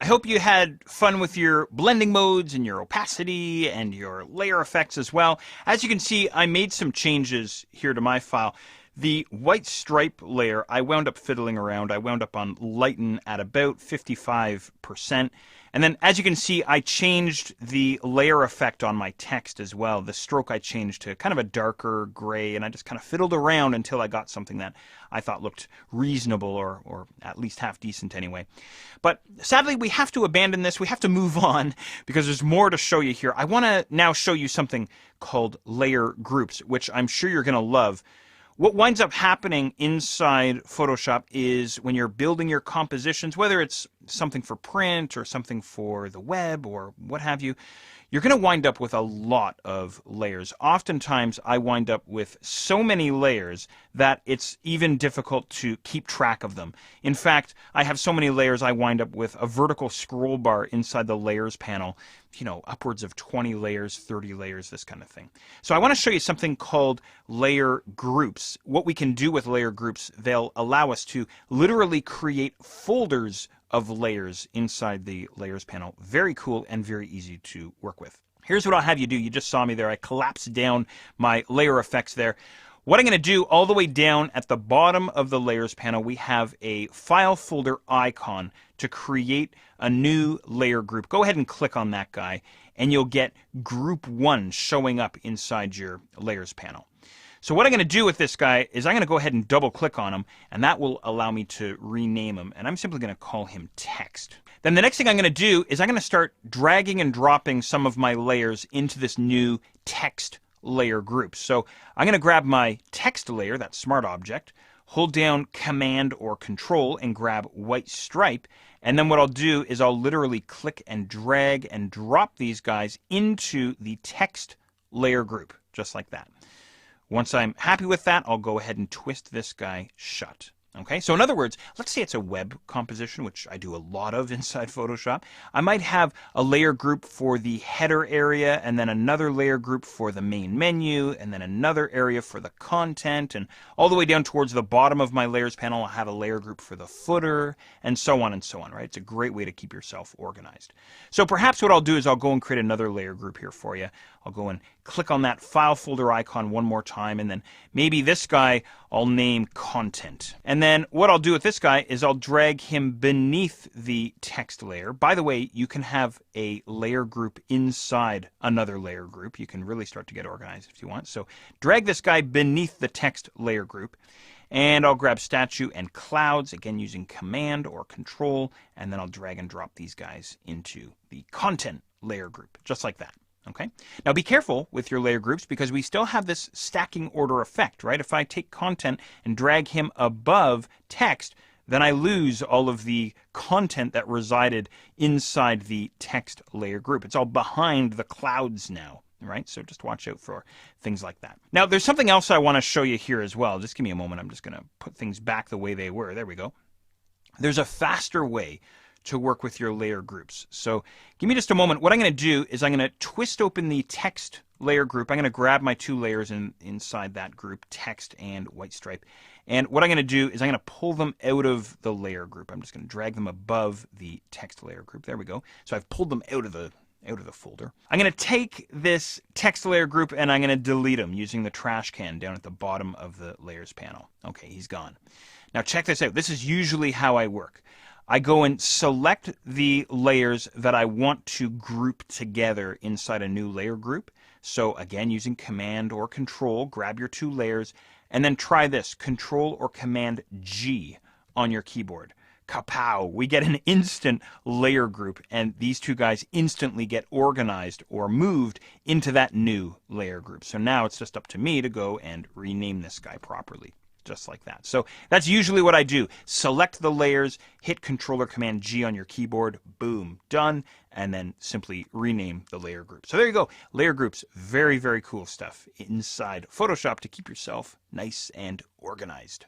I hope you had fun with your blending modes and your opacity and your layer effects as well. As you can see, I made some changes here to my file. The white stripe layer, I wound up fiddling around. I wound up on lighten at about 55%. And then, as you can see, I changed the layer effect on my text as well. The stroke I changed to kind of a darker gray, and I just kind of fiddled around until I got something that I thought looked reasonable, or at least half decent anyway. But sadly, we have to abandon this. We have to move on because there's more to show you here. I want to now show you something called layer groups, which I'm sure you're going to love. What winds up happening inside Photoshop is when you're building your compositions, whether it's something for print or something for the web or what have you, you're going to wind up with a lot of layers. Oftentimes, I wind up with so many layers that it's even difficult to keep track of them. In fact, I have so many layers, I wind up with a vertical scroll bar inside the layers panel, upwards of 20 layers, 30 layers, this kind of thing. So I want to show you something called layer groups. What we can do with layer groups, they'll allow us to literally create folders of layers inside the layers panel. Very cool and very easy to work with. Here's what I'll have you do. You just saw me there. I collapsed down my layer effects there. What I'm going to do, all the way down at the bottom of the layers panel, we have a file folder icon to create a new layer group. Go ahead and click on that guy, and you'll get group 1 showing up inside your layers panel. So what I'm going to do with this guy is I'm going to go ahead and double click on him, and that will allow me to rename him, and I'm simply going to call him text. Then the next thing I'm going to do is I'm going to start dragging and dropping some of my layers into this new text layer group. So I'm going to grab my text layer, that smart object, hold down Command or Control and grab white stripe, and then what I'll do is I'll literally click and drag and drop these guys into the text layer group, just like that. Once I'm happy with that, I'll go ahead and twist this guy shut. Okay, so in other words, let's say it's a web composition, which I do a lot of inside Photoshop. I might have a layer group for the header area, and then another layer group for the main menu, and then another area for the content, and all the way down towards the bottom of my layers panel, I'll have a layer group for the footer, and so on, right? It's a great way to keep yourself organized. So perhaps what I'll do is I'll go and create another layer group here for you. I'll go and click on that file folder icon one more time, and then maybe this guy I'll name content. And then what I'll do with this guy is I'll drag him beneath the text layer. By the way, you can have a layer group inside another layer group. You can really start to get organized if you want. So drag this guy beneath the text layer group. And I'll grab statue and clouds, again using Command or Control, and then I'll drag and drop these guys into the content layer group, just like that. Okay. Now be careful with your layer groups because we still have this stacking order effect, right? If I take content and drag him above text, then I lose all of the content that resided inside the text layer group. It's all behind the clouds now, right? So just watch out for things like that. Now there's something else I want to show you here as well. Just give me a moment. I'm just going to put things back the way they were. There we go. There's a faster way to work with your layer groups. So give me just a moment. What I'm going to do is I'm going to twist open the text layer group. I'm going to grab my two layers inside that group, text and white stripe. And what I'm going to do is I'm going to pull them out of the layer group. I'm just going to drag them above the text layer group. There we go. So I've pulled them out of the folder. I'm going to take this text layer group and I'm going to delete him using the trash can down at the bottom of the layers panel. Okay, he's gone. Now check this out. This is usually how I work. I go and select the layers that I want to group together inside a new layer group. So again, using Command or Control, grab your two layers, and then try this, Control or Command G on your keyboard. Kapow! We get an instant layer group, and these two guys instantly get organized or moved into that new layer group. So now it's just up to me to go and rename this guy properly. Just like that. So that's usually what I do. Select the layers, hit Control or Command G on your keyboard, boom, done, and then simply rename the layer group. So there you go. Layer groups, very, very cool stuff inside Photoshop to keep yourself nice and organized.